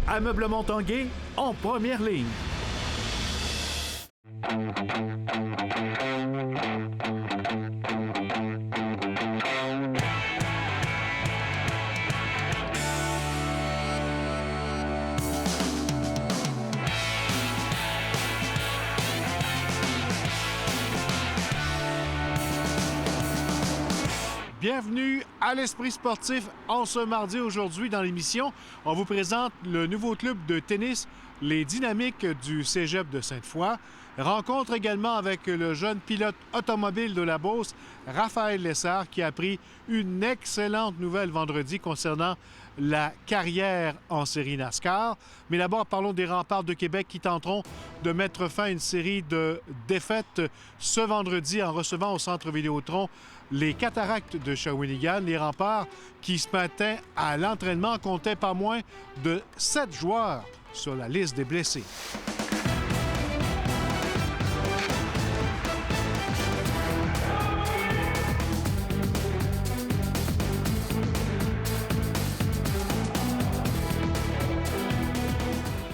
Ameublement Tanguay en première ligne. Bienvenue à l'Esprit sportif en ce mardi. Aujourd'hui, dans l'émission, on vous présente le nouveau club de tennis, les Dynamiques du Cégep de Sainte-Foy. Rencontre également avec le jeune pilote automobile de la Beauce, Raphaël Lessard, qui a appris une excellente nouvelle vendredi concernant la carrière en série NASCAR. Mais d'abord, parlons des Remparts de Québec qui tenteront de mettre fin à une série de défaites ce vendredi en recevant au Centre Vidéotron les Cataractes de Shawinigan. Les Remparts qui, ce matin, à l'entraînement, comptaient pas moins de 7 joueurs sur la liste des blessés.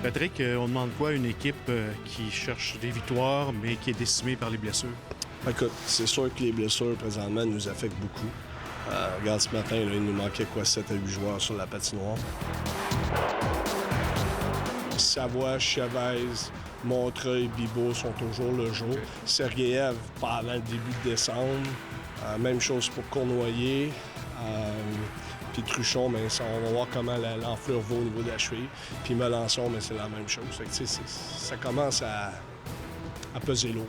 Patrick, on demande quoi à une équipe qui cherche des victoires, mais qui est décimée par les blessures? Écoute, c'est sûr que les blessures, présentement, nous affectent beaucoup. Regarde, ce matin, là, il nous manquait 7 à 8 joueurs sur la patinoire. Savoie, Chavez, Montreuil, Bibeau sont toujours le jour. Sergeyev, pas avant le début de décembre. Même chose pour Cournoyer. Puis Truchon, mais ça, on va voir comment l'enflure va au niveau de la cheville. Puis Melançon, mais c'est la même chose. Fait que, ça commence à peser lourd.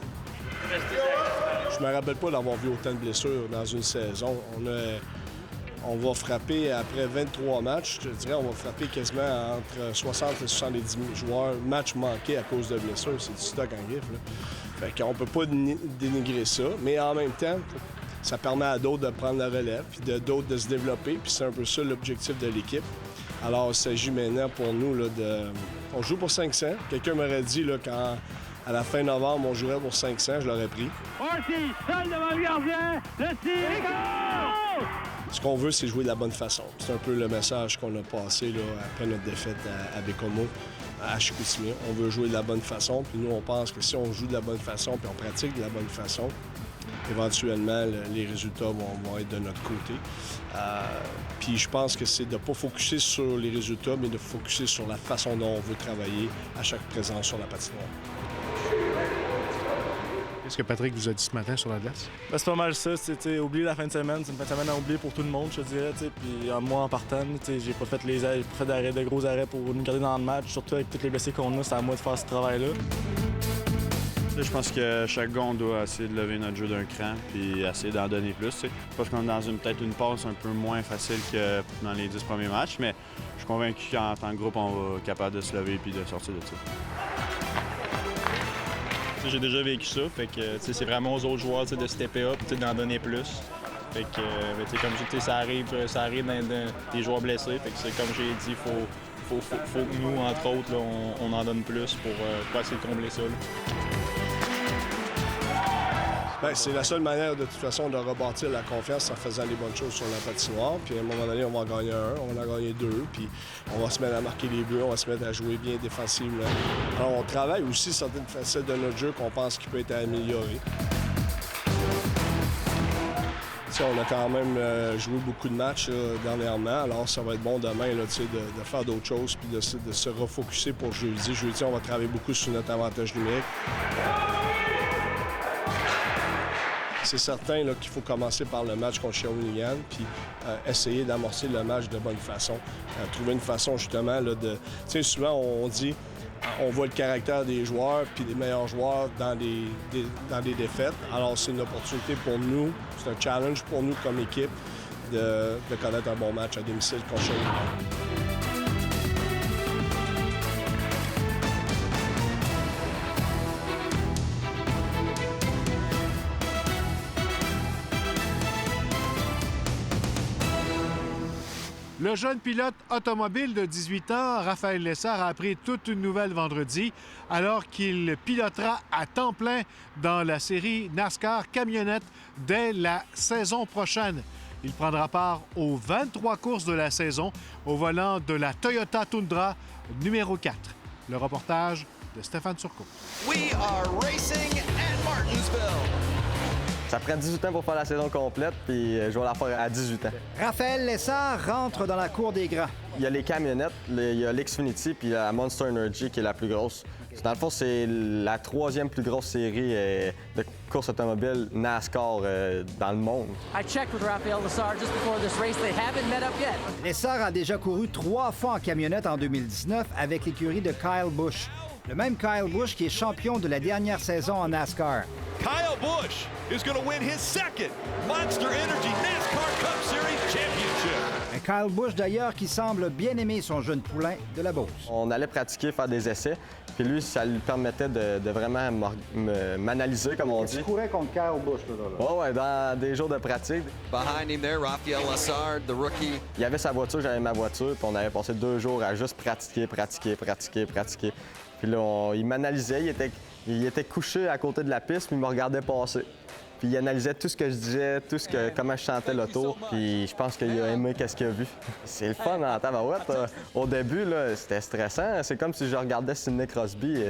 Je me rappelle pas d'avoir vu autant de blessures dans une saison. On va frapper, après 23 matchs, je te dirais, on va frapper quasiment entre 60 et 70 joueurs, matchs manqués à cause de blessures. C'est du stock en griffe, là. Fait qu'on peut pas dénigrer ça, mais en même temps, ça permet à d'autres de prendre la relève, puis d'autres de se développer, puis c'est un peu ça l'objectif de l'équipe. Alors, il s'agit maintenant pour nous là, On joue pour 500. Quelqu'un m'aurait dit là, à la fin novembre, on jouerait pour 500, je l'aurais pris. Voici, seul devant le gardien, le tir est goal! Ce qu'on veut, c'est jouer de la bonne façon. C'est un peu le message qu'on a passé là, après notre défaite à Bécomo, à Chicoutimi. On veut jouer de la bonne façon, puis nous, on pense que si on joue de la bonne façon, puis on pratique de la bonne façon, éventuellement, les résultats vont être de notre côté. Puis je pense que c'est de ne pas focusser sur les résultats, mais de focusser sur la façon dont on veut travailler à chaque présence sur la patinoire. Qu'est-ce que Patrick vous a dit ce matin sur la glace? Ben, c'est pas mal ça. Oublier la fin de semaine. C'est une fin de semaine à oublier pour tout le monde, je te dirais. Puis moi, en partant, j'ai pas fait de gros arrêts pour nous garder dans le match. Surtout avec tous les blessés qu'on a, c'est à moi de faire ce travail-là. Je pense que chaque gars, on doit essayer de lever notre jeu d'un cran puis essayer d'en donner plus. T'sais. Je pense qu'on est dans peut-être une passe un peu moins facile que dans les 10 premiers matchs, mais je suis convaincu qu'en tant que groupe, on va être capable de se lever puis de sortir de ça. J'ai déjà vécu ça, fait que c'est vraiment aux autres joueurs de stepper up, d'en donner plus. Fait que, comme je dis, ça arrive dans des joueurs blessés. Fait que c'est comme j'ai dit, faut que nous, entre autres, là, on en donne plus pour essayer de combler ça. Bien, c'est la seule manière, de toute façon, de rebâtir la confiance en faisant les bonnes choses sur la patinoire. Puis à un moment donné, on va en gagner un, on va en gagner deux, puis on va se mettre à marquer les buts, on va se mettre à jouer bien défensivement. Alors, on travaille aussi certaines facettes de notre jeu qu'on pense qu'il peut être amélioré. T'sais, on a quand même joué beaucoup de matchs dernièrement, alors ça va être bon demain là, de faire d'autres choses puis de se refocusser pour jeudi. Jeudi, on va travailler beaucoup sur notre avantage numérique. C'est certain là, qu'il faut commencer par le match contre Shawinigan, puis essayer d'amorcer le match de bonne façon. Trouver une façon justement là, de... Tu sais, souvent on dit, on voit le caractère des joueurs, puis des meilleurs joueurs dans des défaites. Alors c'est une opportunité pour nous, c'est un challenge pour nous comme équipe de connaître un bon match à domicile contre Shawinigan. Le jeune pilote automobile de 18 ans, Raphaël Lessard, a appris toute une nouvelle vendredi alors qu'il pilotera à temps plein dans la série NASCAR camionnette dès la saison prochaine. Il prendra part aux 23 courses de la saison au volant de la Toyota Tundra numéro 4. Le reportage de Stéphane Turcot. We are racing at Martinsville. Ça prend 18 ans pour faire la saison complète, puis je vais la faire à 18 ans. Raphaël Lessard rentre dans la cour des grands. Il y a les camionnettes, il y a l'Xfinity puis la Monster Energy qui est la plus grosse. Dans le fond, c'est la 3e plus grosse série de courses automobiles NASCAR dans le monde. I checked with Raphaël Lessard just before this race. They haven't met up yet. Lessard a déjà couru 3 fois en camionnette en 2019 avec l'écurie de Kyle Busch. Le même Kyle Busch qui est champion de la dernière saison en NASCAR. Kyle Busch is going to win his second Monster Energy NASCAR Cup Series championship. Un Kyle Busch d'ailleurs qui semble bien aimer son jeune poulain de la Beauce. On allait pratiquer, faire des essais, puis lui, ça lui permettait de vraiment m'analyser, comme on dit. Tu courais contre Kyle Busch, là? Ouais, dans des jours de pratique. Behind him there, Raphaël Lessard, the rookie. Il avait sa voiture, j'avais ma voiture, puis on avait passé 2 jours à juste pratiquer. Puis là, il m'analysait, il était couché à côté de la piste, puis il me regardait passer. Puis il analysait tout ce que je disais, comment je chantais l'auto, puis je pense qu'il a aimé qu'est-ce qu'il a vu. C'est le fun en tabarouette. Au début, là, c'était stressant. C'est comme si je regardais Sidney Crosby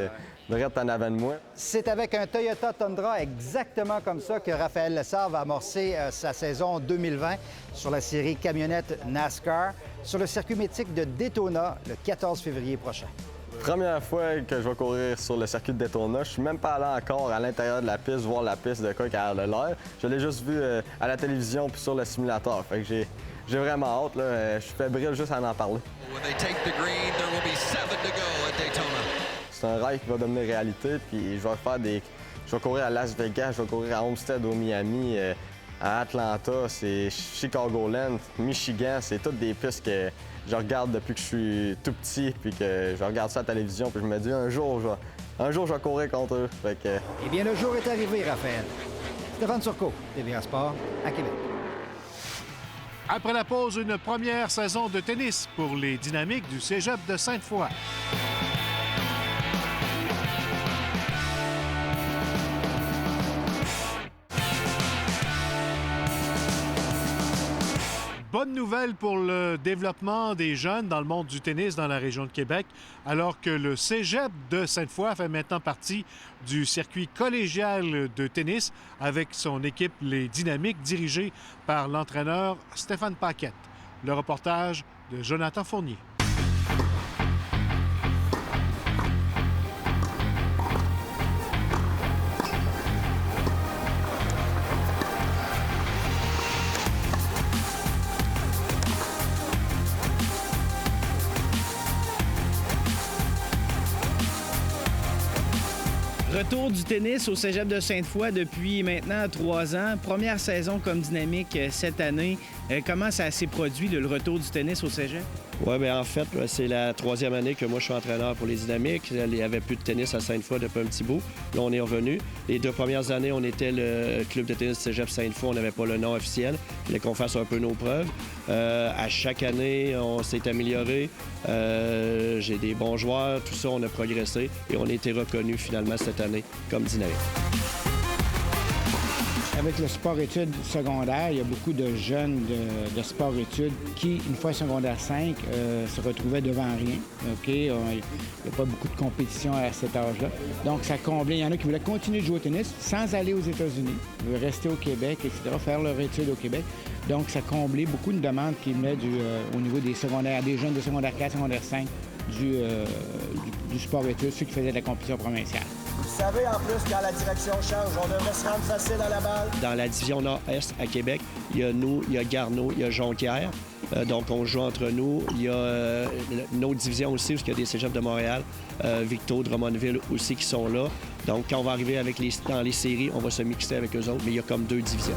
direct en avant de moi. C'est avec un Toyota Tundra exactement comme ça que Raphaël Lessard va amorcer sa saison 2020 sur la série camionnette NASCAR sur le circuit mythique de Daytona le 14 février prochain. Première fois que je vais courir sur le circuit de Daytona, je suis même pas allé encore à l'intérieur de la piste voir la piste de quoi qui a l'air. Je l'ai juste vu à la télévision puis sur le simulateur. Fait que j'ai vraiment hâte. Là. Je suis fébrile juste à en parler. C'est un rêve qui va devenir réalité. Puis je vais courir à Las Vegas, je vais courir à Homestead au Miami, à Atlanta, c'est Chicagoland, Michigan. C'est toutes des pistes que je regarde depuis que je suis tout petit, puis que je regarde ça à la télévision, puis je me dis un jour, je vais courir contre eux. Fait que... Eh bien, le jour est arrivé, Raphaël. Stéphane Turcot, TVA Sport, à Québec. Après la pause, une première saison de tennis pour les Dynamiques du Cégep de Sainte-Foy. Bonne nouvelle pour le développement des jeunes dans le monde du tennis dans la région de Québec, alors que le Cégep de Sainte-Foy fait maintenant partie du circuit collégial de tennis avec son équipe Les Dynamiques dirigée par l'entraîneur Stéphane Paquette. Le reportage de Jonathan Fournier. Retour du tennis au Cégep de Sainte-Foy depuis maintenant 3 ans. Première saison comme Dynamique cette année. Comment ça s'est produit, le retour du tennis au Cégep? Oui, bien en fait, c'est la 3e année que moi je suis entraîneur pour les Dynamiques. Il n'y avait plus de tennis à Sainte-Foy depuis un petit bout. Là, on est revenu. Les 2 premières années, on était le club de tennis Cégep Sainte-Foy. On n'avait pas le nom officiel. Il fallait qu'on fasse un peu nos preuves. À chaque année, on s'est amélioré. J'ai des bons joueurs. Tout ça, on a progressé. Et on a été reconnus finalement cette année comme Dynamique. Avec le sport-études secondaire, il y a beaucoup de jeunes de sport-études qui, une fois secondaire 5, se retrouvaient devant rien. OK? Il n'y a pas beaucoup de compétition à cet âge-là. Donc, ça comblait. Il y en a qui voulaient continuer de jouer au tennis sans aller aux États-Unis, rester au Québec, etc., faire leur étude au Québec. Donc, ça comblait beaucoup de demandes qui venaient au niveau des secondaires, des jeunes de secondaire 4, secondaire 5, du sport-études, ceux qui faisaient de la compétition provinciale. Vous savez, en plus, quand la direction change, on devrait se rendre facile à la balle. Dans la division Nord-Est à Québec, il y a nous, il y a Garneau, il y a Jonquière. Donc, on joue entre nous. Il y a une autre division aussi, parce qu'il y a des cégeps de Montréal, Victo, Drummondville aussi qui sont là. Donc, quand on va arriver dans les séries, on va se mixer avec eux autres, mais il y a comme 2 divisions.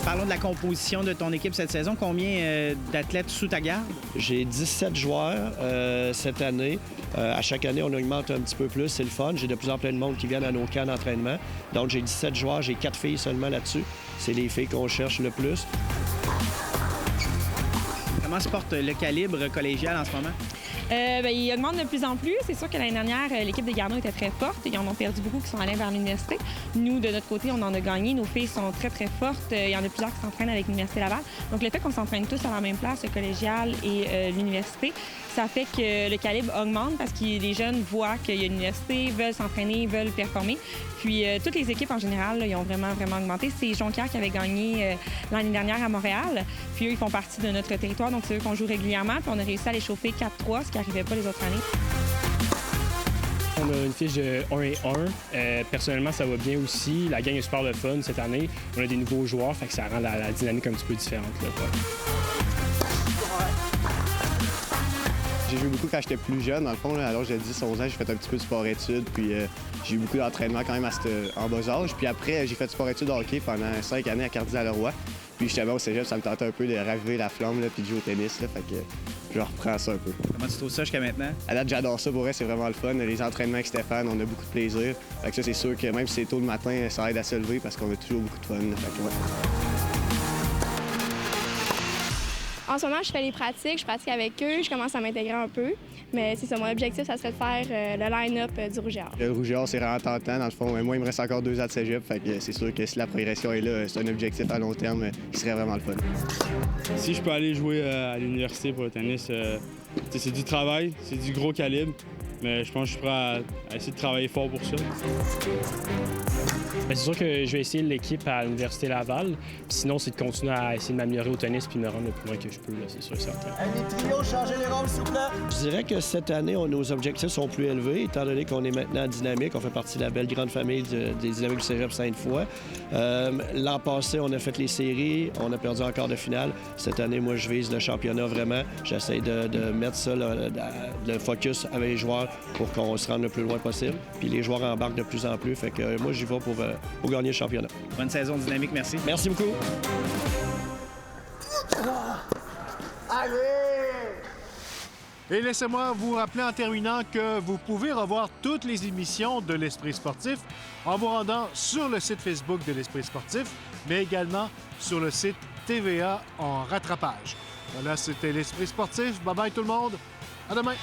Parlons de la composition de ton équipe cette saison. Combien d'athlètes sous ta garde? J'ai 17 joueurs cette année. À chaque année, on augmente un petit peu plus. C'est le fun. J'ai de plus en plus de monde qui viennent à nos camps d'entraînement. Donc, j'ai 17 joueurs. J'ai 4 filles seulement là-dessus. C'est les filles qu'on cherche le plus. Comment se porte le calibre collégial en ce moment? Il augmente de plus en plus. C'est sûr que l'année dernière, l'équipe des Garneaux était très forte. Ils en ont perdu beaucoup qui sont allés vers l'université. Nous, de notre côté, on en a gagné. Nos filles sont très, très fortes. Il y en a plusieurs qui s'entraînent avec l'Université Laval. Donc, le fait qu'on s'entraîne tous à la même place, le collégial et l'université, ça fait que le calibre augmente parce que les jeunes voient qu'il y a une université, veulent s'entraîner, veulent performer. Puis, toutes les équipes en général, là, ils ont vraiment, vraiment augmenté. C'est Jonquière qui avait gagné l'année dernière à Montréal. Puis, eux, ils font partie de notre territoire. Donc, c'est eux qu'on joue régulièrement. Puis, on a réussi à les chauffer 4-3, ce qui n'arrivait pas les autres années. On a une fiche de 1-1. Personnellement, ça va bien aussi. La gang est super le fun cette année. On a des nouveaux joueurs, fait que ça rend la dynamique un petit peu différente. Là, J'ai joué beaucoup quand j'étais plus jeune. Dans le fond, à l'âge de 10-11 ans, j'ai fait un petit peu de sport-études. Puis j'ai eu beaucoup d'entraînement quand même en bas âge. Puis après, j'ai fait du sport-études hockey pendant 5 années à Cardinal-Leroy. Puis justement, au cégep, ça me tentait un peu de raviver la flamme là, puis de jouer au tennis. Là, fait que je reprends ça un peu. Comment tu trouves ça jusqu'à maintenant? À date, j'adore ça. Pour vrai, c'est vraiment le fun. Les entraînements avec Stéphane, on a beaucoup de plaisir. Fait que ça, c'est sûr que même si c'est tôt le matin, ça aide à se lever parce qu'on a toujours beaucoup de fun. Fait que, ouais. En ce moment, je fais les pratiques, je pratique avec eux, je commence à m'intégrer un peu. Mais c'est ça, mon objectif, ça serait de faire le line-up du Rouge et Or. Le Rouge et Or, c'est vraiment tentant. Dans le fond, moi, il me reste encore 2 ans de cégep. Fait que c'est sûr que si la progression est là, c'est un objectif à long terme qui serait vraiment le fun. Si je peux aller jouer à l'université pour le tennis, c'est du travail, c'est du gros calibre. Mais je pense que je suis prêt à essayer de travailler fort pour ça. C'est sûr que je vais essayer l'équipe à l'Université Laval. Puis sinon, c'est de continuer à essayer de m'améliorer au tennis puis me rendre le plus loin que je peux, c'est sûr et certain. Les trios, changez les rôles, s'il vous plaît. Je dirais que cette année, nos objectifs sont plus élevés, étant donné qu'on est maintenant dynamique. On fait partie de la belle grande famille des dynamiques du cégep Sainte-Foy. L'an passé, on a fait les séries. On a perdu en quart de finale. Cette année, moi, je vise le championnat vraiment. J'essaie de mettre ça, le focus avec les joueurs pour qu'on se rende le plus loin possible. Puis les joueurs embarquent de plus en plus. Fait que moi, j'y vais pour gagner le championnat. Bonne saison dynamique, merci. Merci beaucoup. Allez! Et laissez-moi vous rappeler en terminant que vous pouvez revoir toutes les émissions de l'Esprit sportif en vous rendant sur le site Facebook de l'Esprit sportif, mais également sur le site TVA en rattrapage. Voilà, c'était l'Esprit sportif. Bye-bye tout le monde. À demain!